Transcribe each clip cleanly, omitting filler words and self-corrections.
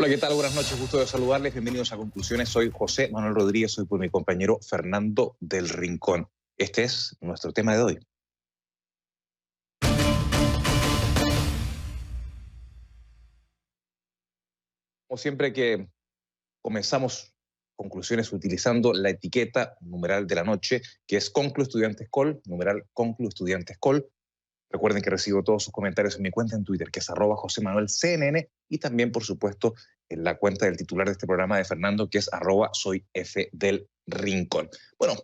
Hola, ¿qué tal? Buenas noches, gusto de saludarles. Bienvenidos a Conclusiones. Soy José Manuel Rodríguez, soy por mi compañero Fernando del Rincón. Este es nuestro tema de hoy. Como siempre que comenzamos Conclusiones utilizando la etiqueta numeral de la noche, que es Conclu Estudiantes Call, numeral Conclu Estudiantes Call. Recuerden que recibo todos sus comentarios en mi cuenta en Twitter, que es @JosemanuelCNN, y también, por supuesto, en la cuenta del titular de este programa de Fernando, que es @soyfdelrincón. Bueno,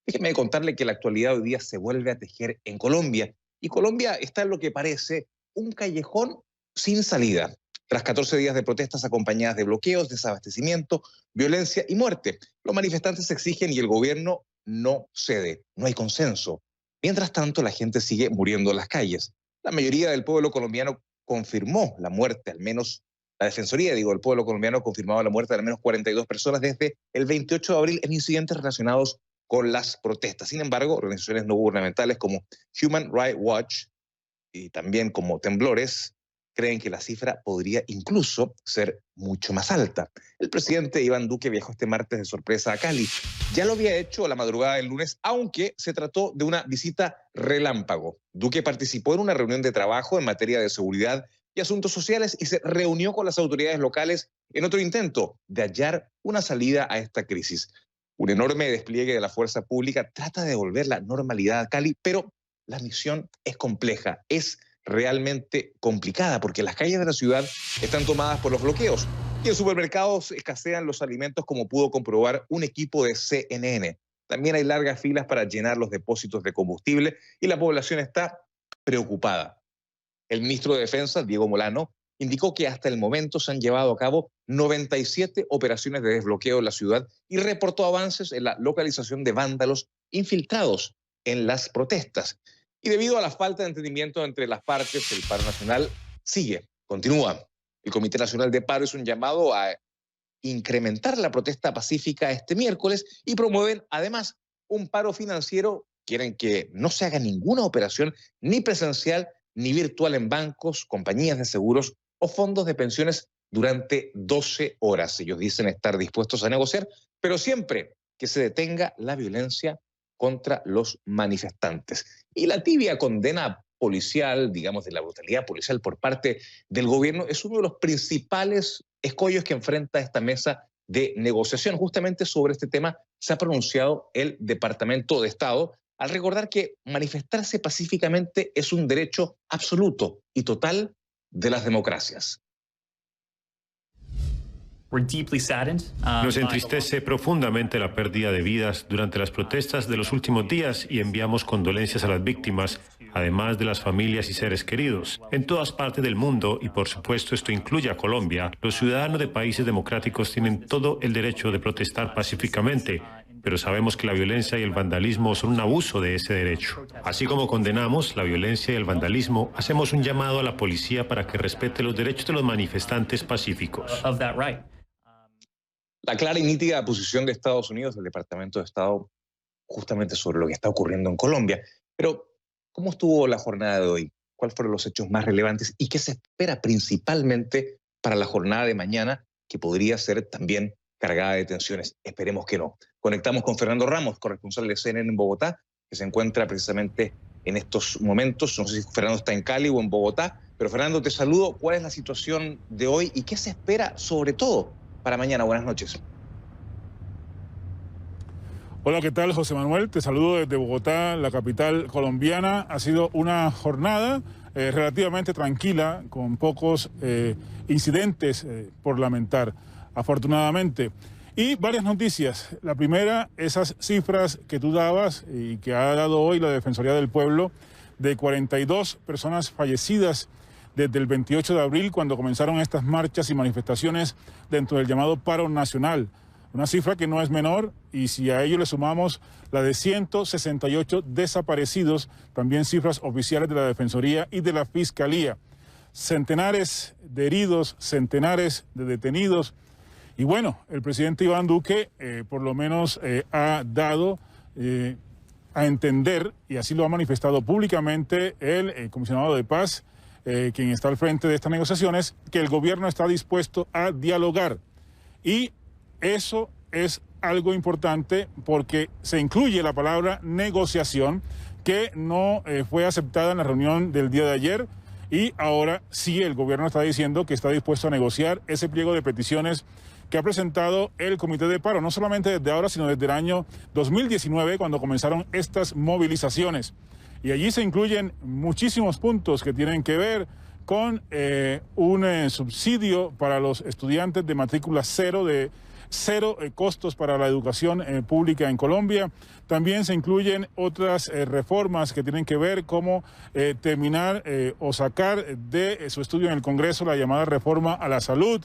déjenme contarle que la actualidad hoy día se vuelve a tejer en Colombia, y Colombia está en lo que parece un callejón sin salida. Tras 14 días de protestas acompañadas de bloqueos, desabastecimiento, violencia y muerte, los manifestantes exigen y el gobierno no cede. No hay consenso. Mientras tanto, la gente sigue muriendo en las calles. La mayoría del pueblo colombiano confirmó la muerte, al menos la Defensoría, del pueblo colombiano confirmaba la muerte de al menos 42 personas desde el 28 de abril en incidentes relacionados con las protestas. Sin embargo, organizaciones no gubernamentales como Human Rights Watch y también como Temblores creen que la cifra podría incluso ser mucho más alta. El presidente Iván Duque viajó este martes de sorpresa a Cali. Ya lo había hecho la madrugada del lunes, aunque se trató de una visita relámpago. Duque participó en una reunión de trabajo en materia de seguridad y asuntos sociales y se reunió con las autoridades locales en otro intento de hallar una salida a esta crisis. Un enorme despliegue de la fuerza pública trata de devolver la normalidad a Cali, pero la misión es compleja, es realmente complicada, porque las calles de la ciudad están tomadas por los bloqueos y en supermercados escasean los alimentos, como pudo comprobar un equipo de CNN. También hay largas filas para llenar los depósitos de combustible y la población está preocupada. El ministro de Defensa, Diego Molano, indicó que hasta el momento se han llevado a cabo 97 operaciones de desbloqueo en la ciudad y reportó avances en la localización de vándalos infiltrados en las protestas. Y debido a la falta de entendimiento entre las partes, el paro nacional continúa. El Comité Nacional de Paro hizo un llamado a incrementar la protesta pacífica este miércoles y promueven además un paro financiero. Quieren que no se haga ninguna operación ni presencial ni virtual en bancos, compañías de seguros o fondos de pensiones durante 12 horas. Ellos dicen estar dispuestos a negociar, pero siempre que se detenga la violencia contra los manifestantes. Y la tibia condena policial, digamos, de la brutalidad policial por parte del gobierno es uno de los principales escollos que enfrenta esta mesa de negociación. Justamente sobre este tema se ha pronunciado el Departamento de Estado al recordar que manifestarse pacíficamente es un derecho absoluto y total de las democracias. Nos entristece profundamente la pérdida de vidas durante las protestas de los últimos días y enviamos condolencias a las víctimas, además de las familias y seres queridos. En todas partes del mundo, y por supuesto esto incluye a Colombia, los ciudadanos de países democráticos tienen todo el derecho de protestar pacíficamente, pero sabemos que la violencia y el vandalismo son un abuso de ese derecho. Así como condenamos la violencia y el vandalismo, hacemos un llamado a la policía para que respete los derechos de los manifestantes pacíficos. La clara y nítida posición de Estados Unidos, del Departamento de Estado, justamente sobre lo que está ocurriendo en Colombia. Pero, ¿cómo estuvo la jornada de hoy? ¿Cuáles fueron los hechos más relevantes? ¿Y qué se espera principalmente para la jornada de mañana, que podría ser también cargada de tensiones? Esperemos que no. Conectamos con Fernando Ramos, corresponsal de CNN en Bogotá, que se encuentra precisamente en estos momentos. No sé si Fernando está en Cali o en Bogotá, pero Fernando, te saludo. ¿Cuál es la situación de hoy y qué se espera sobre todo para mañana? Buenas noches. Hola, ¿qué tal, José Manuel? Te saludo desde Bogotá, la capital colombiana. Ha sido una jornada relativamente tranquila, con pocos incidentes por lamentar, afortunadamente. Y varias noticias. La primera, esas cifras que tú dabas y que ha dado hoy la Defensoría del Pueblo, de 42 personas fallecidas desde el 28 de abril, cuando comenzaron estas marchas y manifestaciones dentro del llamado paro nacional. Una cifra que no es menor, y si a ello le sumamos la de 168 desaparecidos, también cifras oficiales de la Defensoría y de la Fiscalía. Centenares de heridos, centenares de detenidos. Y bueno, el presidente Iván Duque por lo menos ha dado a entender, y así lo ha manifestado públicamente el comisionado de paz, quien está al frente de estas negociaciones, que el gobierno está dispuesto a dialogar. Y eso es algo importante porque se incluye la palabra negociación, que no fue aceptada en la reunión del día de ayer, y ahora sí el gobierno está diciendo que está dispuesto a negociar ese pliego de peticiones que ha presentado el Comité de Paro, no solamente desde ahora, sino desde el año 2019, cuando comenzaron estas movilizaciones. Y allí se incluyen muchísimos puntos que tienen que ver con un subsidio para los estudiantes de matrícula cero, de cero costos para la educación pública en Colombia. También se incluyen otras reformas que tienen que ver cómo terminar o sacar de su estudio en el Congreso la llamada reforma a la salud.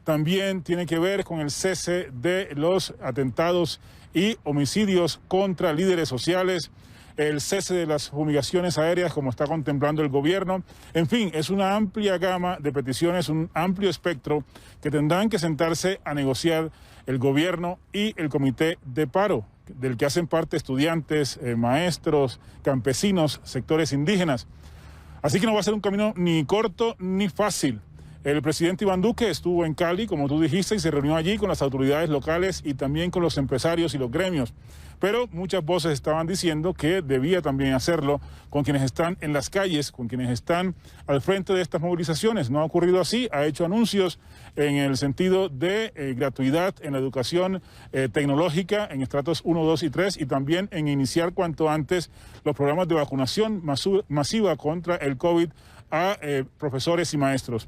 También tiene que ver con el cese de los atentados y homicidios contra líderes sociales, el cese de las fumigaciones aéreas como está contemplando el gobierno. En fin, es una amplia gama de peticiones, un amplio espectro que tendrán que sentarse a negociar el gobierno y el Comité de Paro, del que hacen parte estudiantes, maestros, campesinos, sectores indígenas. Así que no va a ser un camino ni corto ni fácil. El presidente Iván Duque estuvo en Cali, como tú dijiste, y se reunió allí con las autoridades locales y también con los empresarios y los gremios. Pero muchas voces estaban diciendo que debía también hacerlo con quienes están en las calles, con quienes están al frente de estas movilizaciones. No ha ocurrido así, ha hecho anuncios en el sentido de gratuidad en la educación tecnológica en estratos 1, 2 y 3 y también en iniciar cuanto antes los programas de vacunación masiva contra el COVID a profesores y maestros.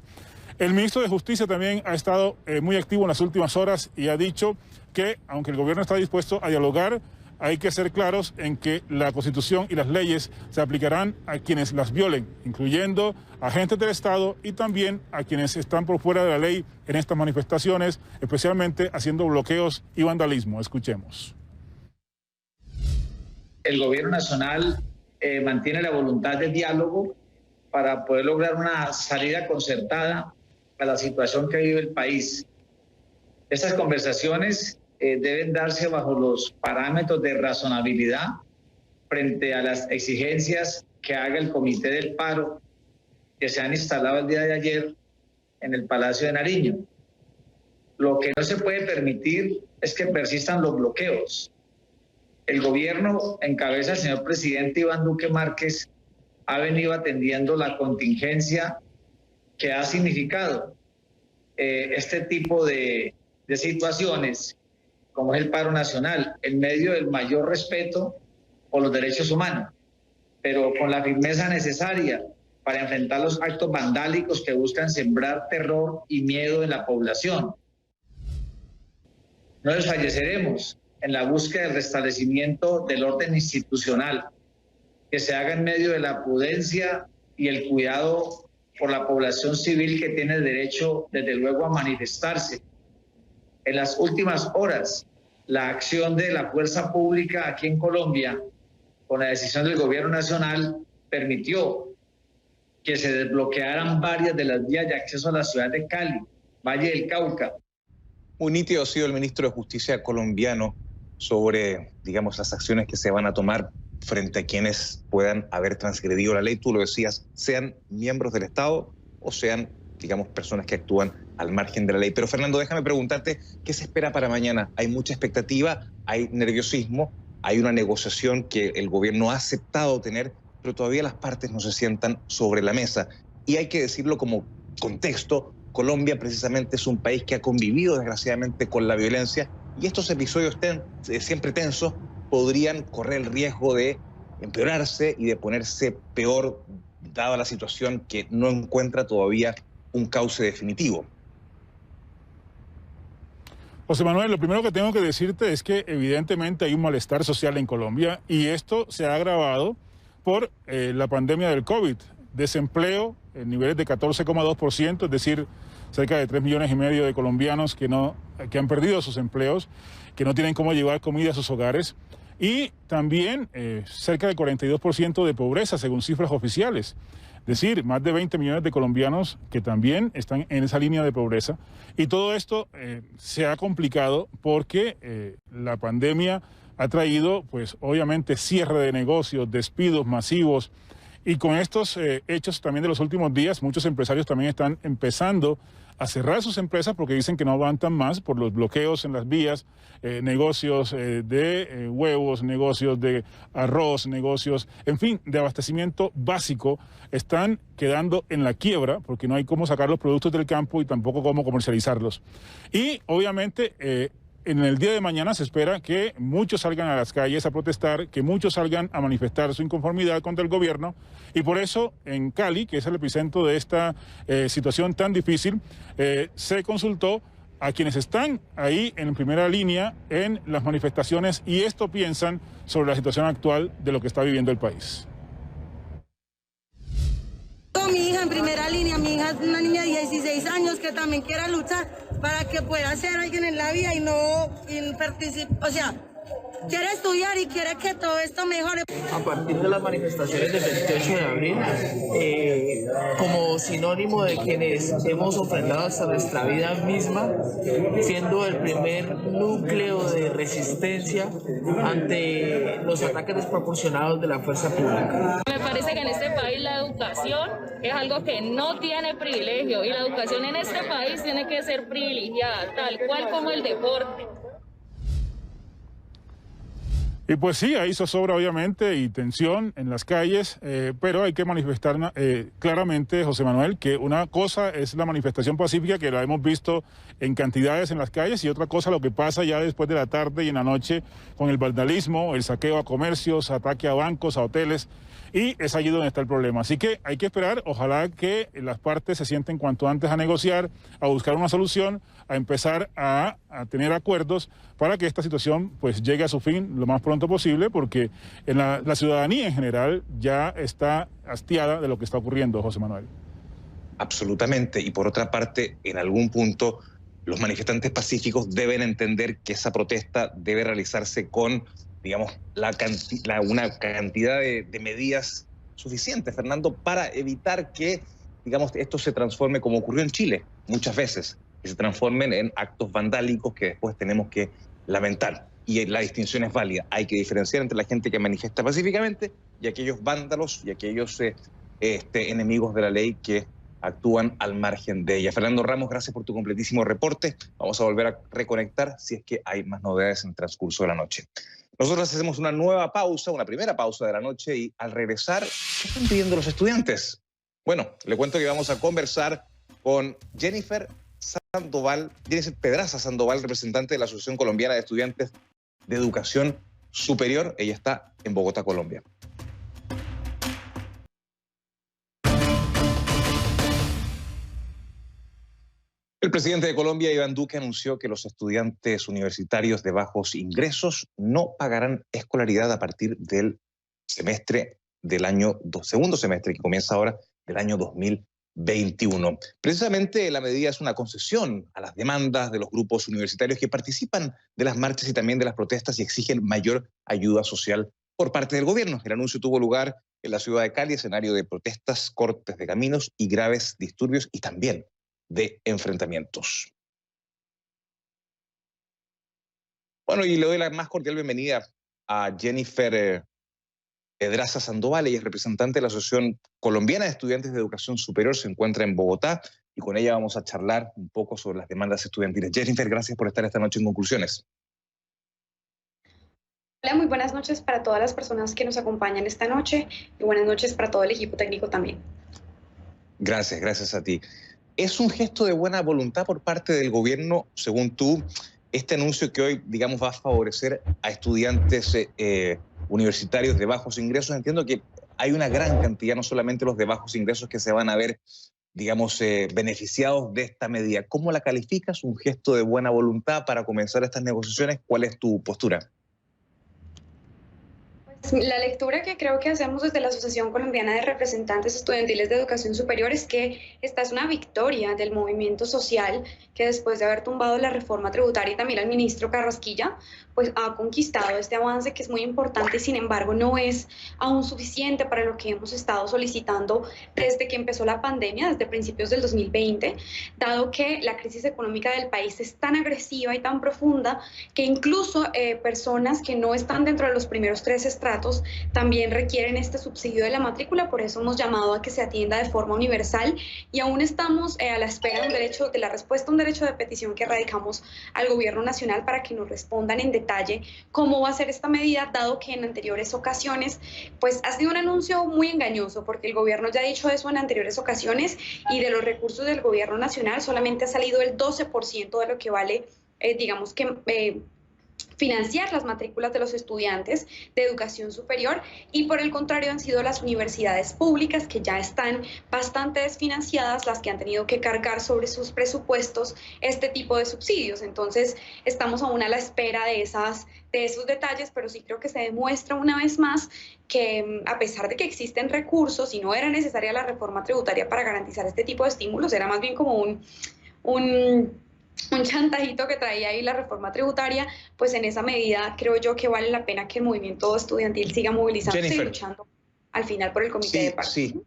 El ministro de Justicia también ha estado muy activo en las últimas horas y ha dicho que, aunque el gobierno está dispuesto a dialogar, hay que ser claros en que la Constitución y las leyes se aplicarán a quienes las violen, incluyendo agentes del Estado y también a quienes están por fuera de la ley en estas manifestaciones, especialmente haciendo bloqueos y vandalismo. Escuchemos. El gobierno nacional mantiene la voluntad de diálogo para poder lograr una salida concertada a la situación que vive el país. Estas conversaciones deben darse bajo los parámetros de razonabilidad frente a las exigencias que haga el Comité del Paro que se han instalado el día de ayer en el Palacio de Nariño. Lo que no se puede permitir es que persistan los bloqueos. El gobierno, en cabeza del señor presidente Iván Duque Márquez, ha venido atendiendo la contingencia que ha significado este tipo de situaciones, como es el paro nacional, en medio del mayor respeto por los derechos humanos, pero con la firmeza necesaria para enfrentar los actos vandálicos que buscan sembrar terror y miedo en la población. No desfalleceremos en la búsqueda del restablecimiento del orden institucional, que se haga en medio de la prudencia y el cuidado por la población civil que tiene el derecho, desde luego, a manifestarse. En las últimas horas, la acción de la fuerza pública aquí en Colombia, con la decisión del gobierno nacional, permitió que se desbloquearan varias de las vías de acceso a la ciudad de Cali, Valle del Cauca. Muy nítido ha sido el ministro de Justicia colombiano sobre, digamos, las acciones que se van a tomar frente a quienes puedan haber transgredido la ley. Tú lo decías, sean miembros del Estado o sean, digamos, personas que actúan al margen de la ley. Pero Fernando, déjame preguntarte, ¿qué se espera para mañana? Hay mucha expectativa, hay nerviosismo, hay una negociación que el gobierno ha aceptado tener, pero todavía las partes no se sientan sobre la mesa. Y hay que decirlo como contexto, Colombia precisamente es un país que ha convivido desgraciadamente con la violencia y estos episodios siempre tensos podrían correr el riesgo de empeorarse y de ponerse peor, dada la situación que no encuentra todavía un cauce definitivo. José Manuel, lo primero que tengo que decirte es que evidentemente hay un malestar social en Colombia y esto se ha agravado por la pandemia del COVID. Desempleo en niveles de 14,2%, es decir, cerca de 3,5 millones de colombianos que han perdido sus empleos, que no tienen cómo llevar comida a sus hogares. Y también cerca del 42% de pobreza, según cifras oficiales. Es decir, más de 20 millones de colombianos que también están en esa línea de pobreza. Y todo esto se ha complicado porque la pandemia ha traído, pues obviamente, cierre de negocios, despidos masivos Y con estos hechos también de los últimos días, muchos empresarios también están empezando a cerrar sus empresas porque dicen que no aguantan más por los bloqueos en las vías, negocios de huevos, negocios de arroz, negocios, en fin, de abastecimiento básico, están quedando en la quiebra porque no hay cómo sacar los productos del campo y tampoco cómo comercializarlos. Y obviamente en el día de mañana se espera que muchos salgan a las calles a protestar, que muchos salgan a manifestar su inconformidad contra el gobierno, y por eso en Cali, que es el epicentro de esta situación tan difícil, se consultó a quienes están ahí en primera línea en las manifestaciones y esto piensan sobre la situación actual de lo que está viviendo el país. Mi hija en primera línea, mi hija es una niña de 16 años que también quiera luchar para que pueda ser alguien en la vida y no participar, o sea, quiere estudiar y quiere que todo esto mejore. A partir de las manifestaciones del 28 de abril, como sinónimo de quienes hemos ofrendado hasta nuestra vida misma, siendo el primer núcleo de resistencia ante los ataques desproporcionados de la fuerza pública. Me parece que en este país la educación es algo que no tiene privilegio y la educación en este país tiene que ser privilegiada, tal cual como el deporte. Y pues sí, hay zozobra obviamente y tensión en las calles, pero hay que manifestar claramente, José Manuel, que una cosa es la manifestación pacífica, que la hemos visto en cantidades en las calles, y otra cosa lo que pasa ya después de la tarde y en la noche con el vandalismo, el saqueo a comercios, ataque a bancos, a hoteles, y es allí donde está el problema. Así que hay que esperar, ojalá que las partes se sienten cuanto antes a negociar, a buscar una solución, a empezar a tener acuerdos para que esta situación pues llegue a su fin lo más pronto posible, porque en la ciudadanía en general ya está hastiada de lo que está ocurriendo, José Manuel. Absolutamente, y por otra parte, en algún punto, los manifestantes pacíficos deben entender que esa protesta debe realizarse con, digamos, una cantidad de medidas suficientes, Fernando, para evitar que, digamos, esto se transforme como ocurrió en Chile muchas veces, que se transformen en actos vandálicos que después tenemos que lamentar. Y la distinción es válida. Hay que diferenciar entre la gente que manifiesta pacíficamente y aquellos vándalos y aquellos enemigos de la ley que actúan al margen de ella. Fernando Ramos, gracias por tu completísimo reporte. Vamos a volver a reconectar si es que hay más novedades en el transcurso de la noche. Nosotros hacemos una nueva pausa, una primera pausa de la noche, y al regresar, ¿qué están pidiendo los estudiantes? Bueno, le cuento que vamos a conversar con Jennifer Pedraza Sandoval, representante de la Asociación Colombiana de Estudiantes de Educación Superior. Ella está en Bogotá, Colombia. El presidente de Colombia, Iván Duque, anunció que los estudiantes universitarios de bajos ingresos no pagarán escolaridad a partir del segundo semestre que comienza ahora, del año 2021. Precisamente la medida es una concesión a las demandas de los grupos universitarios que participan de las marchas y también de las protestas y exigen mayor ayuda social por parte del gobierno. El anuncio tuvo lugar en la ciudad de Cali, escenario de protestas, cortes de caminos y graves disturbios y también de enfrentamientos. Bueno, y le doy la más cordial bienvenida a Jennifer Pedraza Sandoval. Ella es representante de la Asociación Colombiana de Estudiantes de Educación Superior, se encuentra en Bogotá, y con ella vamos a charlar un poco sobre las demandas estudiantiles. Jennifer, gracias por estar esta noche en Conclusiones. Hola, muy buenas noches para todas las personas que nos acompañan esta noche y buenas noches para todo el equipo técnico también. Gracias a ti. ¿Es un gesto de buena voluntad por parte del gobierno, según tú, este anuncio que hoy, digamos, va a favorecer a estudiantes universitarios de bajos ingresos? Entiendo que hay una gran cantidad, no solamente los de bajos ingresos, que se van a ver, digamos, beneficiados de esta medida. ¿Cómo la calificas? ¿Un gesto de buena voluntad para comenzar estas negociaciones? ¿Cuál es tu postura? La lectura que creo que hacemos desde la Asociación Colombiana de Representantes Estudiantiles de Educación Superior es que esta es una victoria del movimiento social que, después de haber tumbado la reforma tributaria y también al ministro Carrasquilla, pues ha conquistado este avance que es muy importante. Sin embargo, no es aún suficiente para lo que hemos estado solicitando desde que empezó la pandemia, desde principios del 2020, dado que la crisis económica del país es tan agresiva y tan profunda que incluso personas que no están dentro de los primeros tres estratos ratos, también requieren este subsidio de la matrícula, por eso hemos llamado a que se atienda de forma universal y aún estamos a la espera de un derecho, de la respuesta a un derecho de petición que radicamos al Gobierno Nacional para que nos respondan en detalle cómo va a ser esta medida, dado que en anteriores ocasiones pues ha sido un anuncio muy engañoso, porque el gobierno ya ha dicho eso en anteriores ocasiones y de los recursos del Gobierno Nacional solamente ha salido el 12% de lo que vale, digamos que financiar las matrículas de los estudiantes de educación superior, y por el contrario han sido las universidades públicas, que ya están bastante desfinanciadas, las que han tenido que cargar sobre sus presupuestos este tipo de subsidios. Entonces estamos aún a la espera de esos detalles, pero sí creo que se demuestra una vez más que a pesar de que existen recursos y no era necesaria la reforma tributaria para garantizar este tipo de estímulos, era más bien como un chantajito que traía ahí la reforma tributaria, pues en esa medida creo yo que vale la pena que el movimiento estudiantil siga movilizándose y luchando al final por el comité de paro. Sí,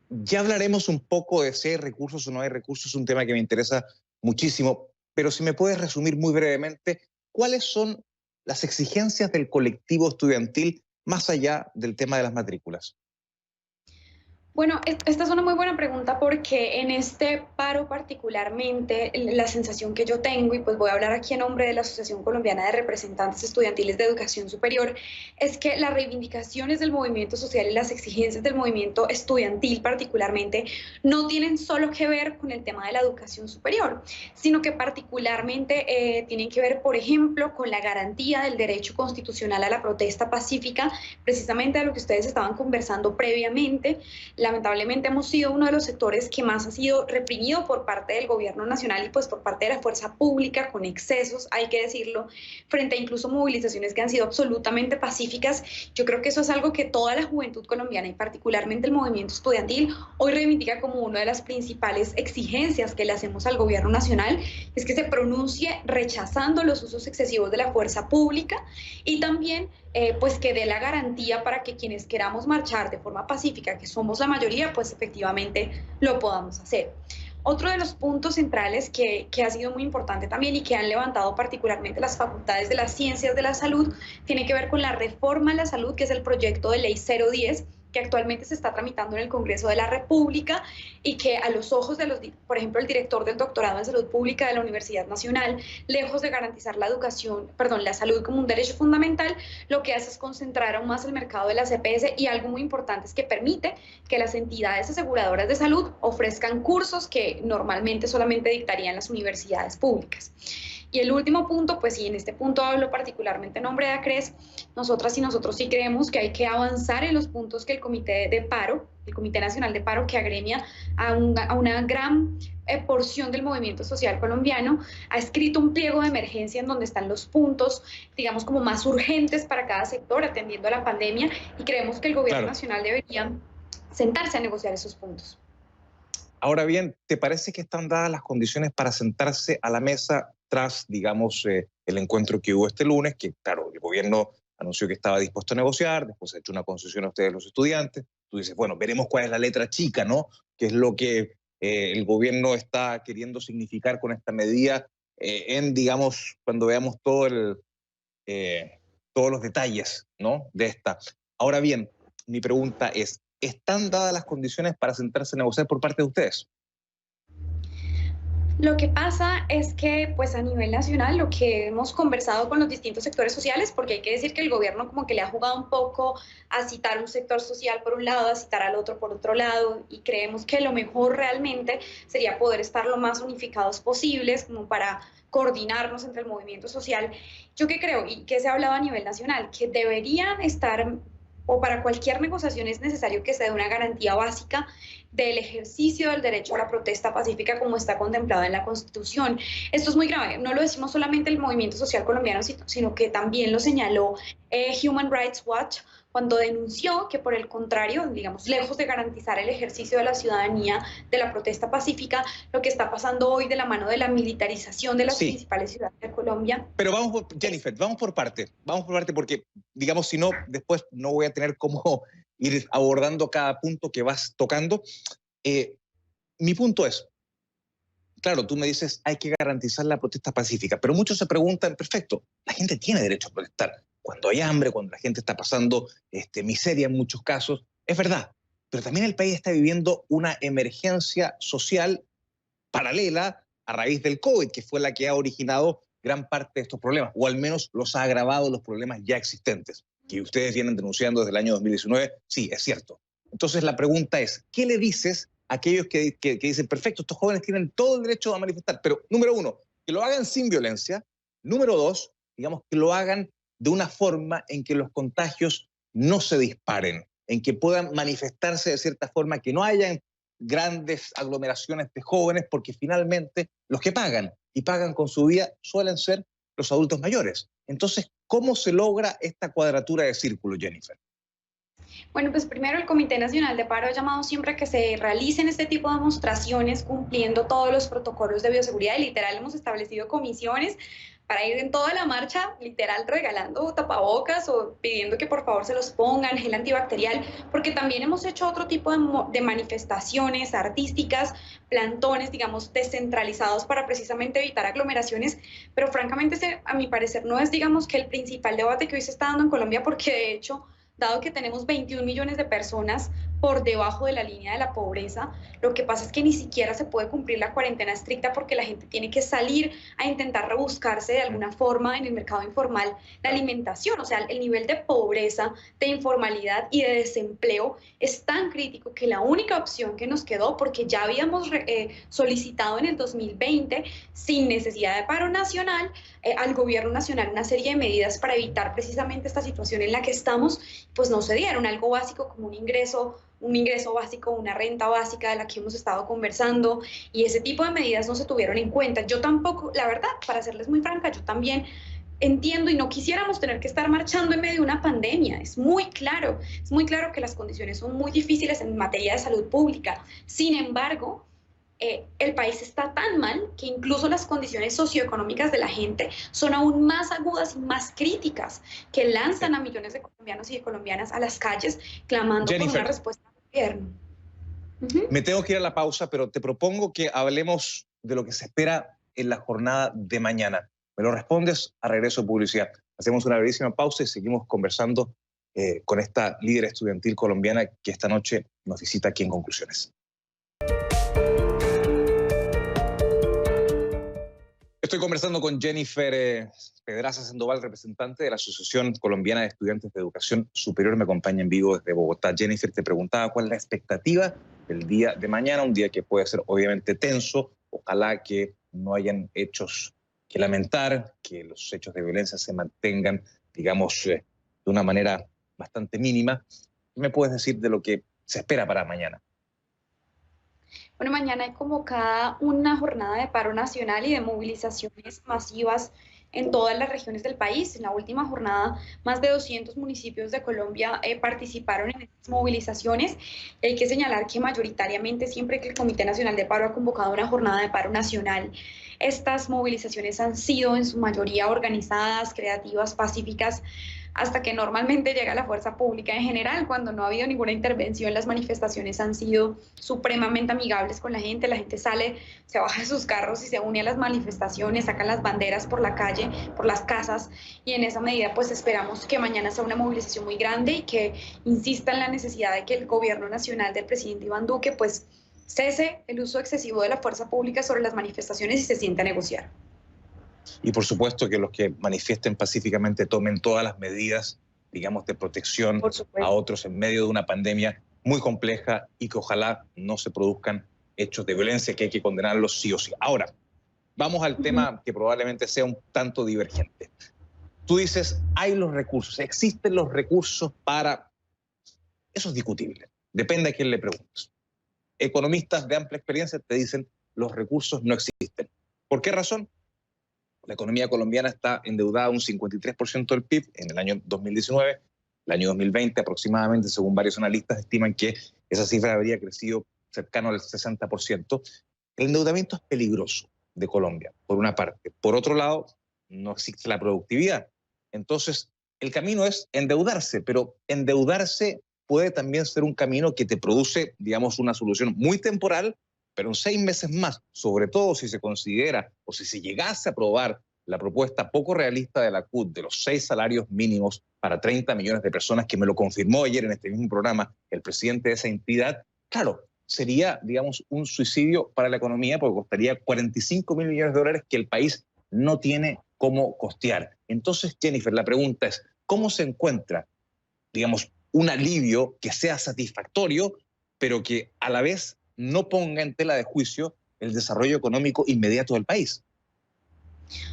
ya hablaremos un poco de si hay recursos o no hay recursos, es un tema que me interesa muchísimo, pero si me puedes resumir muy brevemente, ¿cuáles son las exigencias del colectivo estudiantil más allá del tema de las matrículas? Bueno, esta es una muy buena pregunta porque en este paro particularmente la sensación que yo tengo, y pues voy a hablar aquí en nombre de la Asociación Colombiana de Representantes Estudiantiles de Educación Superior, es que las reivindicaciones del movimiento social y las exigencias del movimiento estudiantil particularmente no tienen solo que ver con el tema de la educación superior, sino que particularmente tienen que ver, por ejemplo, con la garantía del derecho constitucional a la protesta pacífica, precisamente de lo que ustedes estaban conversando previamente. Lamentablemente hemos sido uno de los sectores que más ha sido reprimido por parte del Gobierno Nacional y pues por parte de la fuerza pública, con excesos, hay que decirlo, frente a incluso movilizaciones que han sido absolutamente pacíficas. Yo creo que eso es algo que toda la juventud colombiana y particularmente el movimiento estudiantil hoy reivindica como una de las principales exigencias que le hacemos al Gobierno Nacional, es que se pronuncie rechazando los usos excesivos de la fuerza pública y también pues que dé la garantía para que quienes queramos marchar de forma pacífica, que somos la mayoría, pues efectivamente lo podamos hacer. Otro de los puntos centrales que ha sido muy importante también y que han levantado particularmente las facultades de las ciencias de la salud tiene que ver con la reforma a la salud, que es el proyecto de ley 010, que actualmente se está tramitando en el Congreso de la República y que a los ojos de por ejemplo, el director del doctorado en salud pública de la Universidad Nacional, lejos de garantizar la salud como un derecho fundamental, lo que hace es concentrar aún más el mercado de las EPS, y algo muy importante es que permite que las entidades aseguradoras de salud ofrezcan cursos que normalmente solamente dictarían las universidades públicas. Y el último punto, pues sí, en este punto hablo particularmente en nombre de ACRES, nosotras y nosotros sí creemos que hay que avanzar en los puntos que el Comité de Paro, el Comité Nacional de Paro, que agremia a una gran porción del movimiento social colombiano, ha escrito un pliego de emergencia en donde están los puntos, digamos, como más urgentes para cada sector atendiendo a la pandemia, y creemos que el Gobierno Nacional debería sentarse a negociar esos puntos. Ahora bien, ¿te parece que están dadas las condiciones para sentarse a la mesa tras, digamos, el encuentro que hubo este lunes? Que, claro, el gobierno anunció que estaba dispuesto a negociar, después ha hecho una concesión a ustedes los estudiantes. Tú dices, bueno, veremos cuál es la letra chica, ¿no? Que es lo que el gobierno está queriendo significar con esta medida digamos, cuando veamos todos los detalles, ¿no?, de esta. Ahora bien, mi pregunta es, ¿están dadas las condiciones para sentarse a negociar por parte de ustedes? Lo que pasa es que, pues a nivel nacional, lo que hemos conversado con los distintos sectores sociales, porque hay que decir que el gobierno como que le ha jugado un poco a citar un sector social por un lado, a citar al otro por otro lado, y creemos que lo mejor realmente sería poder estar lo más unificados posibles, como para coordinarnos entre el movimiento social. Yo que creo, y que se ha hablado a nivel nacional, que deberían estar, o para cualquier negociación es necesario que se dé una garantía básica del ejercicio del derecho a la protesta pacífica como está contemplado en la Constitución. Esto es muy grave, no lo decimos solamente el movimiento social colombiano, sino que también lo señaló Human Rights Watch cuando denunció que, por el contrario, digamos, lejos de garantizar el ejercicio de la ciudadanía de la protesta pacífica, lo que está pasando hoy de la mano de la militarización de las principales ciudades de Colombia. Pero Jennifer, vamos por parte, porque, digamos, si no, después no voy a tener cómo ir abordando cada punto que vas tocando. Mi punto es, claro, tú me dices, hay que garantizar la protesta pacífica, pero muchos se preguntan, perfecto, la gente tiene derecho a protestar. cuando hay hambre, cuando la gente está pasando miseria en muchos casos, es verdad. Pero también el país está viviendo una emergencia social paralela a raíz del COVID, que fue la que ha originado gran parte de estos problemas, o al menos los ha agravado los problemas ya existentes, que ustedes vienen denunciando desde el año 2019. Sí, es cierto. Entonces la pregunta es, ¿qué le dices a aquellos que dicen, perfecto, estos jóvenes tienen todo el derecho a manifestar, pero número uno, que lo hagan sin violencia, número dos, digamos que lo hagan de una forma en que los contagios no se disparen, en que puedan manifestarse de cierta forma, que no hayan grandes aglomeraciones de jóvenes, porque finalmente los que pagan, y pagan con su vida, suelen ser los adultos mayores. Entonces, ¿cómo se logra esta cuadratura de círculo, Jennifer? Bueno, pues primero el Comité Nacional de Paro ha llamado siempre a que se realicen este tipo de demostraciones cumpliendo todos los protocolos de bioseguridad, y literal hemos establecido comisiones para ir en toda la marcha, literal regalando tapabocas o pidiendo que por favor se los pongan, gel antibacterial, porque también hemos hecho otro tipo de manifestaciones artísticas, plantones, digamos, descentralizados para precisamente evitar aglomeraciones, pero francamente a mi parecer no es, digamos, que el principal debate que hoy se está dando en Colombia, porque de hecho, dado que tenemos 21 millones de personas por debajo de la línea de la pobreza, lo que pasa es que ni siquiera se puede cumplir la cuarentena estricta porque la gente tiene que salir a intentar rebuscarse de alguna forma en el mercado informal la alimentación. O sea, el nivel de pobreza, de informalidad y de desempleo es tan crítico que la única opción que nos quedó, porque ya habíamos solicitado en el 2020, sin necesidad de paro nacional, al gobierno nacional una serie de medidas para evitar precisamente esta situación en la que estamos, pues no se dieron. Algo básico como un ingreso básico, una renta básica de la que hemos estado conversando, y ese tipo de medidas no se tuvieron en cuenta. Yo tampoco, la verdad, para serles muy franca, yo también entiendo y no quisiéramos tener que estar marchando en medio de una pandemia. Es muy claro que las condiciones son muy difíciles en materia de salud pública. Sin embargo, el país está tan mal que incluso las condiciones socioeconómicas de la gente son aún más agudas y más críticas, que lanzan a millones de colombianos y de colombianas a las calles clamando por una respuesta del gobierno. Me tengo que ir a la pausa, pero te propongo que hablemos de lo que se espera en la jornada de mañana. Me lo respondes a regreso de publicidad. Hacemos una brevísima pausa y seguimos conversando con esta líder estudiantil colombiana que esta noche nos visita aquí en Conclusiones. Estoy conversando con Jennifer Pedraza Sandoval, representante de la Asociación Colombiana de Estudiantes de Educación Superior. Me acompaña en vivo desde Bogotá. Jennifer, te preguntaba cuál es la expectativa del día de mañana, un día que puede ser obviamente tenso. Ojalá que no hayan hechos que lamentar, que los hechos de violencia se mantengan, digamos, de una manera bastante mínima. ¿Qué me puedes decir de lo que se espera para mañana? Bueno, mañana hay convocada una jornada de paro nacional y de movilizaciones masivas en todas las regiones del país. En la última jornada, más de 200 municipios de Colombia participaron en estas movilizaciones. Hay que señalar que mayoritariamente, siempre que el Comité Nacional de Paro ha convocado una jornada de paro nacional, estas movilizaciones han sido en su mayoría organizadas, creativas, pacíficas, hasta que normalmente llega la fuerza pública. En general, cuando no ha habido ninguna intervención, las manifestaciones han sido supremamente amigables con la gente sale, se baja de sus carros y se une a las manifestaciones, sacan las banderas por la calle, por las casas, y en esa medida pues esperamos que mañana sea una movilización muy grande y que insista en la necesidad de que el gobierno nacional del presidente Iván Duque pues cese el uso excesivo de la fuerza pública sobre las manifestaciones y se siente a negociar. Y por supuesto que los que manifiesten pacíficamente tomen todas las medidas, digamos, de protección a otros en medio de una pandemia muy compleja y que ojalá no se produzcan hechos de violencia, que hay que condenarlos sí o sí. Ahora, vamos al tema que probablemente sea un tanto divergente. Tú dices, hay los recursos, existen los recursos para... Eso es discutible, depende a quién le preguntes. Economistas de amplia experiencia te dicen, los recursos no existen. ¿Por qué razón? La economía colombiana está endeudada un 53% del PIB en el año 2019. El año 2020 aproximadamente, según varios analistas, estiman que esa cifra habría crecido cercano al 60%. El endeudamiento es peligroso de Colombia, por una parte. Por otro lado, no existe la productividad. Entonces, el camino es endeudarse, pero endeudarse puede también ser un camino que te produce, digamos, una solución muy temporal, pero en 6 meses más, sobre todo si se considera o si se llegase a aprobar la propuesta poco realista de la CUT de los 6 salarios mínimos para 30 millones de personas, que me lo confirmó ayer en este mismo programa el presidente de esa entidad, claro, sería, digamos, un suicidio para la economía, porque costaría 45 mil millones de dólares que el país no tiene cómo costear. Entonces, Jennifer, la pregunta es, ¿cómo se encuentra, digamos, un alivio que sea satisfactorio, pero que a la vez no ponga en tela de juicio el desarrollo económico inmediato del país?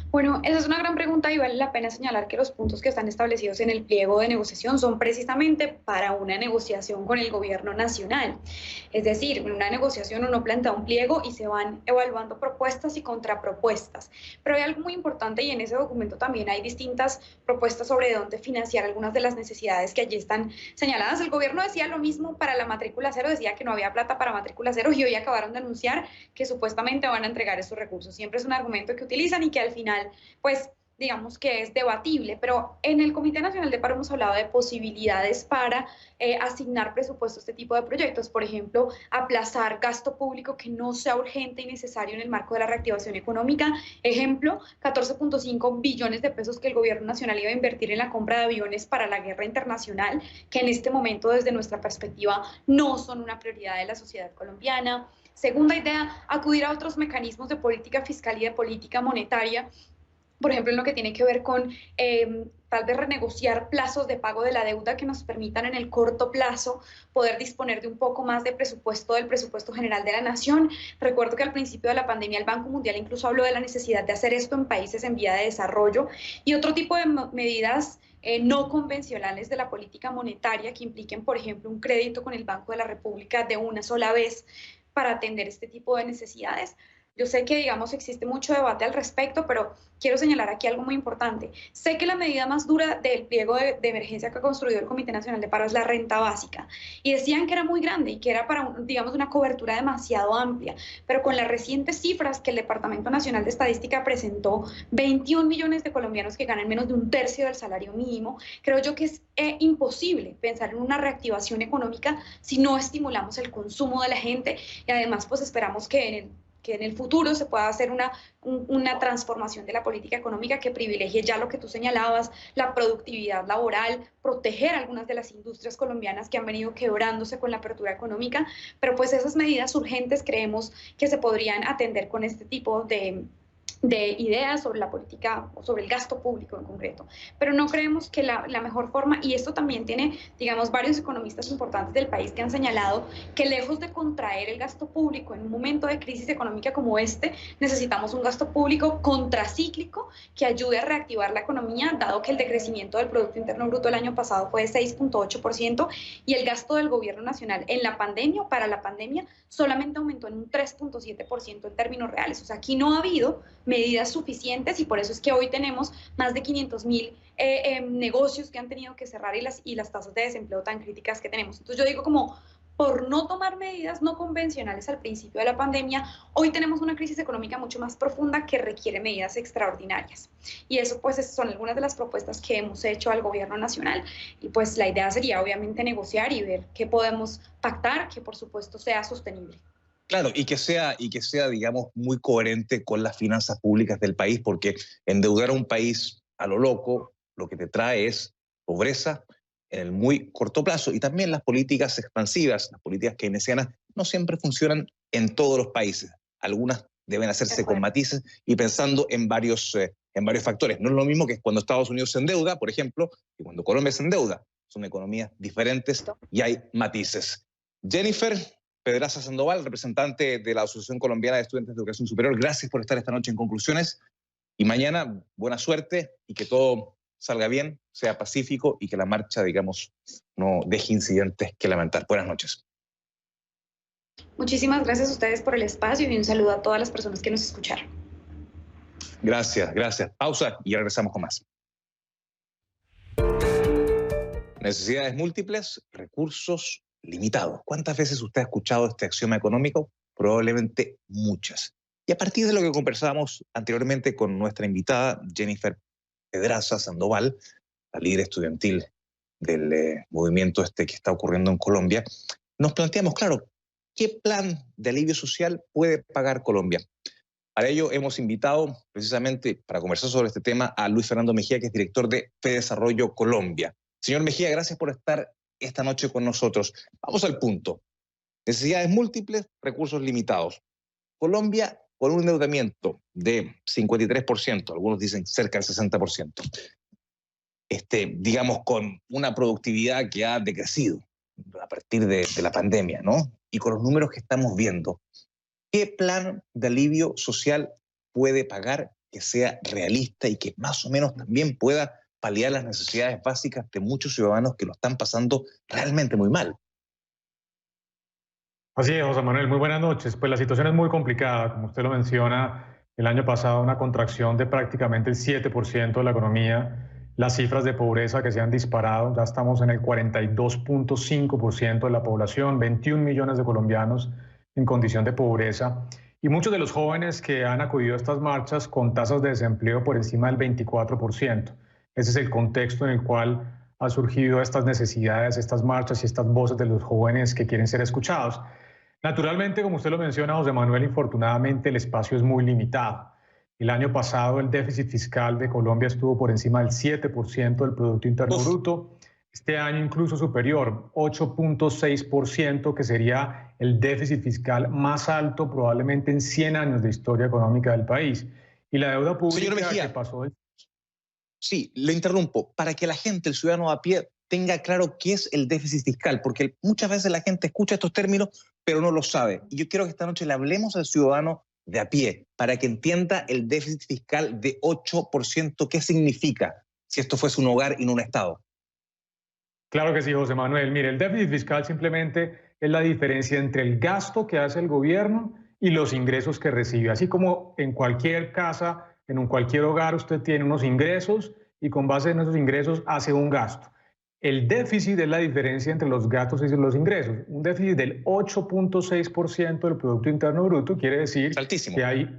Bueno, esa es una gran pregunta y vale la pena señalar que los puntos que están establecidos en el pliego de negociación son precisamente para una negociación con el gobierno nacional. Es decir, en una negociación uno plantea un pliego y se van evaluando propuestas y contrapropuestas. Pero hay algo muy importante y en ese documento también hay distintas propuestas sobre dónde financiar algunas de las necesidades que allí están señaladas. El gobierno decía lo mismo para la matrícula cero, decía que no había plata para matrícula cero y hoy acabaron de anunciar que supuestamente van a entregar esos recursos. Siempre es un argumento que utilizan y que al final, pues, digamos que es debatible, pero en el Comité Nacional de Paro hemos hablado de posibilidades para asignar presupuesto a este tipo de proyectos, por ejemplo, aplazar gasto público que no sea urgente y necesario en el marco de la reactivación económica. Ejemplo, 14.5 billones de pesos que el gobierno nacional iba a invertir en la compra de aviones para la guerra internacional, que en este momento desde nuestra perspectiva no son una prioridad de la sociedad colombiana. Segunda idea, acudir a otros mecanismos de política fiscal y de política monetaria, por ejemplo, en lo que tiene que ver con tal vez renegociar plazos de pago de la deuda que nos permitan en el corto plazo poder disponer de un poco más de presupuesto del presupuesto general de la nación. Recuerdo que al principio de la pandemia el Banco Mundial incluso habló de la necesidad de hacer esto en países en vía de desarrollo, y otro tipo de medidas no convencionales de la política monetaria que impliquen, por ejemplo, un crédito con el Banco de la República de una sola vez para atender este tipo de necesidades. Yo sé que, digamos, existe mucho debate al respecto, pero quiero señalar aquí algo muy importante. Sé que la medida más dura del pliego de emergencia que ha construido el Comité Nacional de Paro es la renta básica. Y decían que era muy grande y que era para, digamos, una cobertura demasiado amplia. Pero con las recientes cifras que el Departamento Nacional de Estadística presentó, 21 millones de colombianos que ganan menos de un tercio del salario mínimo, creo yo que es imposible pensar en una reactivación económica si no estimulamos el consumo de la gente, y además pues esperamos que en el futuro se pueda hacer una transformación de la política económica que privilegie ya lo que tú señalabas, la productividad laboral, proteger algunas de las industrias colombianas que han venido quebrándose con la apertura económica, pero pues esas medidas urgentes creemos que se podrían atender con este tipo de ideas sobre la política o sobre el gasto público en concreto. Pero no creemos que la mejor forma, y esto también tiene, digamos, varios economistas importantes del país que han señalado que lejos de contraer el gasto público en un momento de crisis económica como este, necesitamos un gasto público contracíclico que ayude a reactivar la economía, dado que el decrecimiento del Producto Interno Bruto el año pasado fue de 6.8% y el gasto del gobierno nacional en la pandemia o para la pandemia solamente aumentó en un 3.7% en términos reales. O sea, aquí no ha habido medidas suficientes y por eso es que hoy tenemos más de 500.000 negocios que han tenido que cerrar y las tasas de desempleo tan críticas que tenemos. Entonces yo digo, como por no tomar medidas no convencionales al principio de la pandemia, hoy tenemos una crisis económica mucho más profunda que requiere medidas extraordinarias. Y eso pues son algunas de las propuestas que hemos hecho al gobierno nacional, y pues la idea sería obviamente negociar y ver qué podemos pactar, que por supuesto sea sostenible. Claro, y que sea, digamos, muy coherente con las finanzas públicas del país, porque endeudar a un país a lo loco lo que te trae es pobreza en el muy corto plazo, y también las políticas expansivas, las políticas keynesianas, no siempre funcionan en todos los países. Algunas deben hacerse con matices y pensando en varios factores. No es lo mismo que cuando Estados Unidos se endeuda, por ejemplo, y cuando Colombia se endeuda. Son economías diferentes y hay matices. Jennifer Pedraza Sandoval, representante de la Asociación Colombiana de Estudiantes de Educación Superior, gracias por estar esta noche en Conclusiones. Y mañana, buena suerte y que todo salga bien, sea pacífico y que la marcha, digamos, no deje incidentes que lamentar. Buenas noches. Muchísimas gracias a ustedes por el espacio y un saludo a todas las personas que nos escucharon. Gracias, gracias. Pausa y regresamos con más. Necesidades múltiples, recursos limitados. ¿Cuántas veces usted ha escuchado este axioma económico? Probablemente muchas. Y a partir de lo que conversábamos anteriormente con nuestra invitada, Jennifer Pedraza Sandoval, la líder estudiantil del movimiento que está ocurriendo en Colombia, nos planteamos, claro, ¿qué plan de alivio social puede pagar Colombia? Para ello hemos invitado precisamente para conversar sobre este tema a Luis Fernando Mejía, que es director de FEDesarrollo Colombia. Señor Mejía, gracias por estar esta noche con nosotros. Vamos al punto. Necesidades múltiples, recursos limitados. Colombia con un endeudamiento de 53%, algunos dicen cerca del 60%. Digamos, con una productividad que ha decrecido a partir de la pandemia, ¿no? Y con los números que estamos viendo, ¿qué plan de alivio social puede pagar que sea realista y que más o menos también pueda paliar las necesidades básicas de muchos ciudadanos que lo están pasando realmente muy mal? Así es, José Manuel, muy buenas noches. Pues la situación es muy complicada, como usted lo menciona, el año pasado una contracción de prácticamente el 7% de la economía, las cifras de pobreza que se han disparado, ya estamos en el 42.5% de la población, 21 millones de colombianos en condición de pobreza, y muchos de los jóvenes que han acudido a estas marchas con tasas de desempleo por encima del 24%. Ese es el contexto en el cual han surgido estas necesidades, estas marchas y estas voces de los jóvenes que quieren ser escuchados. Naturalmente, como usted lo menciona, José Manuel, infortunadamente el espacio es muy limitado. El año pasado el déficit fiscal de Colombia estuvo por encima del 7% del Producto Interno Bruto. Este año incluso superior, 8.6%, que sería el déficit fiscal más alto probablemente en 100 años de historia económica del país. Y la deuda pública Señor Mejía, que pasó de... Sí, lo interrumpo, para que la gente, el ciudadano a pie, tenga claro qué es el déficit fiscal, porque muchas veces la gente escucha estos términos, pero no lo sabe. Y yo quiero que esta noche le hablemos al ciudadano de a pie, para que entienda el déficit fiscal de 8%, qué significa, si esto fuese un hogar y no un Estado. Claro que sí, José Manuel. Mire, el déficit fiscal simplemente es la diferencia entre el gasto que hace el gobierno y los ingresos que recibe. Así como en cualquier casa, en cualquier hogar, usted tiene unos ingresos y con base en esos ingresos hace un gasto. El déficit es la diferencia entre los gastos y los ingresos. Un déficit del 8.6% del Producto Interno Bruto quiere decir altísimo. Que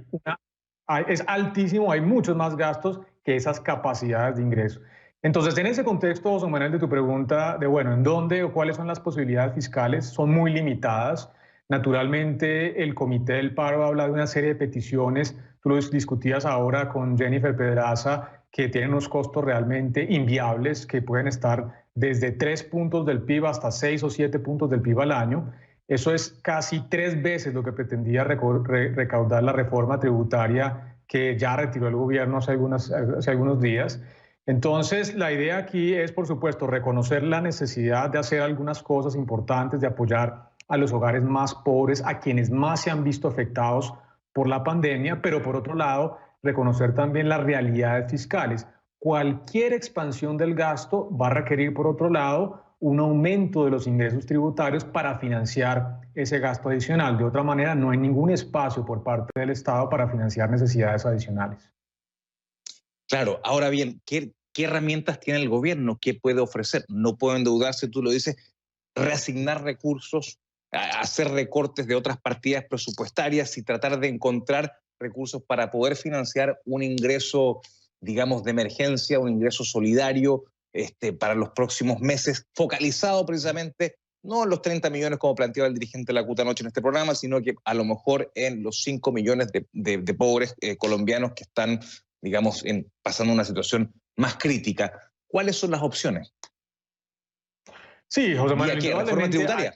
es altísimo, hay muchos más gastos que esas capacidades de ingreso. Entonces, en ese contexto, José Manuel, de tu pregunta de, bueno, ¿en dónde o cuáles son las posibilidades fiscales? Son muy limitadas. Naturalmente, el Comité del Paro habla de una serie de peticiones. Tú lo discutías ahora con Jennifer Pedraza, que tienen unos costos realmente inviables, que pueden estar desde 3 puntos del PIB hasta 6 o 7 puntos del PIB al año. Eso es casi 3 veces lo que pretendía recaudar la reforma tributaria que ya retiró el gobierno hace algunos días. Entonces, la idea aquí es, por supuesto, reconocer la necesidad de hacer algunas cosas importantes, de apoyar a los hogares más pobres, a quienes más se han visto afectados por la pandemia, pero por otro lado, reconocer también las realidades fiscales. Cualquier expansión del gasto va a requerir, por otro lado, un aumento de los ingresos tributarios para financiar ese gasto adicional. De otra manera, no hay ningún espacio por parte del Estado para financiar necesidades adicionales. Claro, ahora bien, ¿qué herramientas tiene el gobierno? ¿Qué puede ofrecer? No puede endeudarse, tú lo dices, reasignar recursos, hacer recortes de otras partidas presupuestarias y tratar de encontrar recursos para poder financiar un ingreso, digamos, de emergencia, un ingreso solidario para los próximos meses, focalizado precisamente no en los 30 millones como planteaba el dirigente de la CUT anoche en este programa, sino que a lo mejor en los 5 millones de pobres colombianos que están, digamos, pasando una situación más crítica. ¿Cuáles son las opciones? Sí, José Manuel, ¿Y a qué? ¿Reforma tributaria?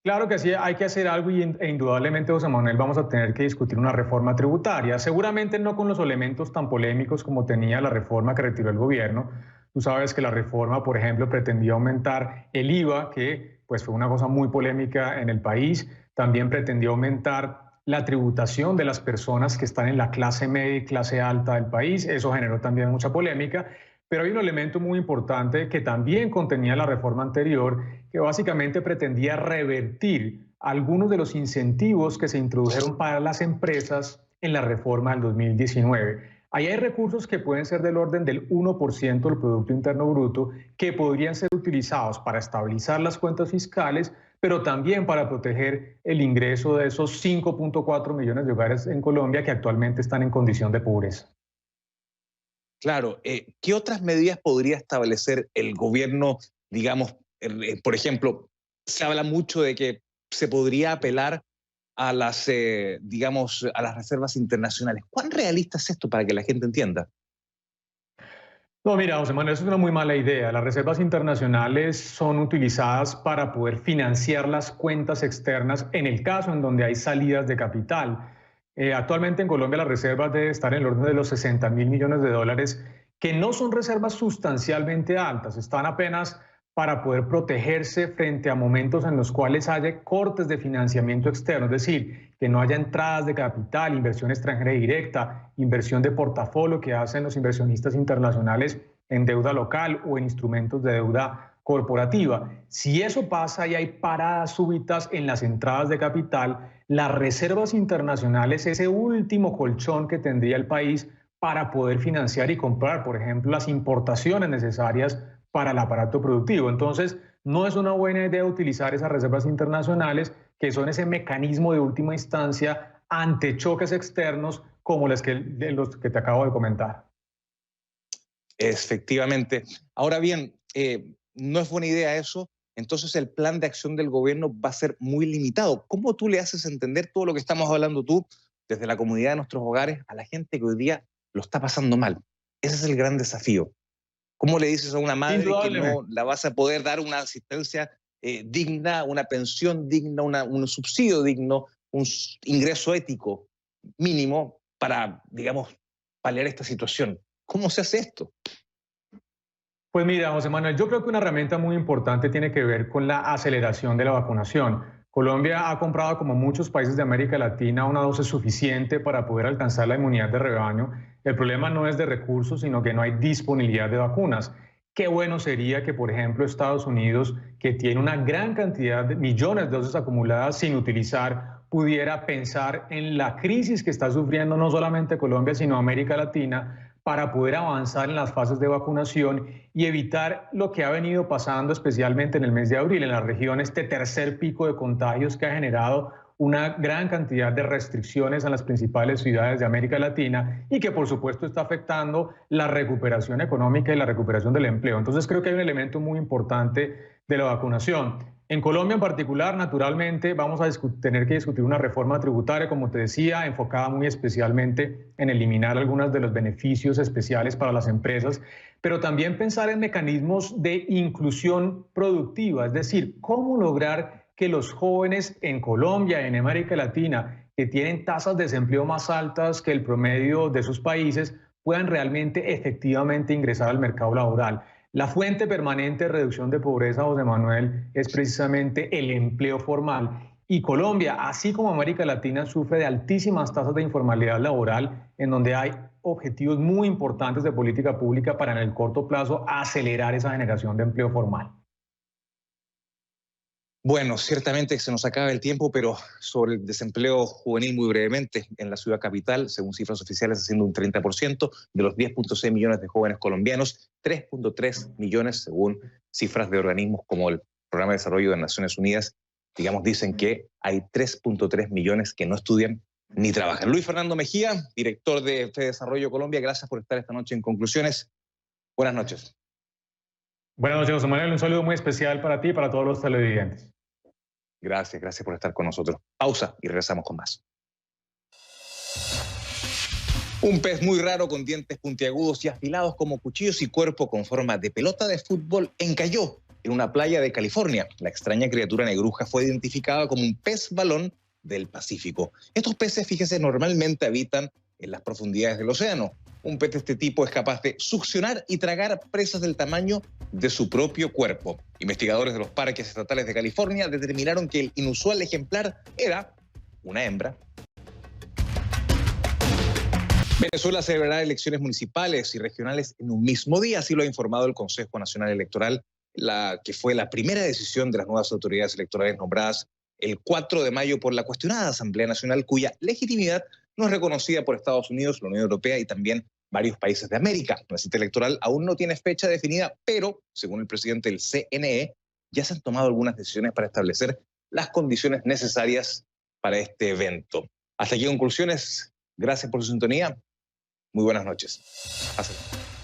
Claro que sí, hay que hacer algo e indudablemente, José Manuel, vamos a tener que discutir una reforma tributaria, seguramente no con los elementos tan polémicos como tenía la reforma que retiró el gobierno. Tú sabes que la reforma, por ejemplo, pretendía aumentar el IVA, que pues fue una cosa muy polémica en el país. También pretendía aumentar la tributación de las personas que están en la clase media y clase alta del país. Eso generó también mucha polémica. Pero hay un elemento muy importante que también contenía la reforma anterior, que básicamente pretendía revertir algunos de los incentivos que se introdujeron para las empresas en la reforma del 2019. Ahí hay recursos que pueden ser del orden del 1% del Producto Interno Bruto, que podrían ser utilizados para estabilizar las cuentas fiscales, pero también para proteger el ingreso de esos 5.4 millones de hogares en Colombia que actualmente están en condición de pobreza. Claro, ¿qué otras medidas podría establecer el gobierno? Digamos, por ejemplo, se habla mucho de que se podría apelar a las, digamos, a las reservas internacionales. ¿Cuán realista es esto para que la gente entienda? No, mira, José Manuel, eso es una muy mala idea. Las reservas internacionales son utilizadas para poder financiar las cuentas externas en el caso en donde hay salidas de capital. Actualmente en Colombia las reservas deben estar en el orden de los 60.000 millones de dólares, que no son reservas sustancialmente altas, están apenas para poder protegerse frente a momentos en los cuales haya cortes de financiamiento externo, es decir, que no haya entradas de capital, inversión extranjera directa, inversión de portafolio que hacen los inversionistas internacionales en deuda local o en instrumentos de deuda corporativa. Si eso pasa y hay paradas súbitas en las entradas de capital, las reservas internacionales, ese último colchón que tendría el país para poder financiar y comprar, por ejemplo, las importaciones necesarias para el aparato productivo. Entonces, no es una buena idea utilizar esas reservas internacionales, que son ese mecanismo de última instancia ante choques externos como los que te acabo de comentar. Efectivamente. Ahora bien, no es buena idea eso, entonces el plan de acción del gobierno va a ser muy limitado. ¿Cómo tú le haces entender todo lo que estamos hablando tú, desde la comunidad de nuestros hogares, a la gente que hoy día lo está pasando mal? Ese es el gran desafío. ¿Cómo le dices a una madre que no la vas a poder dar una asistencia digna, una pensión digna, un subsidio digno, un ingreso ético mínimo para, digamos, paliar esta situación? ¿Cómo se hace esto? Pues mira, José Manuel, yo creo que una herramienta muy importante tiene que ver con la aceleración de la vacunación. Colombia ha comprado, como muchos países de América Latina, una dosis suficiente para poder alcanzar la inmunidad de rebaño. El problema no es de recursos, sino que no hay disponibilidad de vacunas. Qué bueno sería que, por ejemplo, Estados Unidos, que tiene una gran cantidad de millones de dosis acumuladas sin utilizar, pudiera pensar en la crisis que está sufriendo no solamente Colombia, sino América Latina, para poder avanzar en las fases de vacunación y evitar lo que ha venido pasando, especialmente en el mes de abril en la región, este tercer pico de contagios que ha generado una gran cantidad de restricciones en las principales ciudades de América Latina y que por supuesto está afectando la recuperación económica y la recuperación del empleo. Entonces creo que hay un elemento muy importante de la vacunación. En Colombia en particular, naturalmente, vamos a tener que discutir una reforma tributaria, como te decía, enfocada muy especialmente en eliminar algunos de los beneficios especiales para las empresas, pero también pensar en mecanismos de inclusión productiva, es decir, cómo lograr que los jóvenes en Colombia, en América Latina, que tienen tasas de desempleo más altas que el promedio de sus países, puedan realmente efectivamente ingresar al mercado laboral. La fuente permanente de reducción de pobreza, José Manuel, es precisamente el empleo formal. Y Colombia, así como América Latina, sufre de altísimas tasas de informalidad laboral, en donde hay objetivos muy importantes de política pública para en el corto plazo acelerar esa generación de empleo formal. Bueno, ciertamente se nos acaba el tiempo, pero sobre el desempleo juvenil muy brevemente, en la ciudad capital, según cifras oficiales, asciende un 30% de los 10.6 millones de jóvenes colombianos, 3.3 millones según cifras de organismos como el Programa de Desarrollo de Naciones Unidas, digamos, dicen que hay 3.3 millones que no estudian ni trabajan. Luis Fernando Mejía, director de FEDesarrollo Colombia, gracias por estar esta noche en Conclusiones. Buenas noches. Buenas noches, José Manuel. Un saludo muy especial para ti y para todos los televidentes. Gracias por estar con nosotros. Pausa y regresamos con más. Un pez muy raro con dientes puntiagudos y afilados como cuchillos y cuerpo con forma de pelota de fútbol encalló en una playa de California. La extraña criatura negruja fue identificada como un pez balón del Pacífico. Estos peces, fíjese, normalmente habitan en las profundidades del océano. Un pez de este tipo es capaz de succionar y tragar presas del tamaño de su propio cuerpo. Investigadores de los parques estatales de California determinaron que el inusual ejemplar era una hembra. Venezuela celebrará elecciones municipales y regionales en un mismo día, así lo ha informado el Consejo Nacional Electoral, que fue la primera decisión de las nuevas autoridades electorales nombradas el 4 de mayo por la cuestionada Asamblea Nacional, cuya legitimidad no es reconocida por Estados Unidos, la Unión Europea y también varios países de América. La cita electoral aún no tiene fecha definida, pero, según el presidente del CNE, ya se han tomado algunas decisiones para establecer las condiciones necesarias para este evento. Hasta aquí Conclusiones. Gracias por su sintonía. Muy buenas noches. Hasta luego.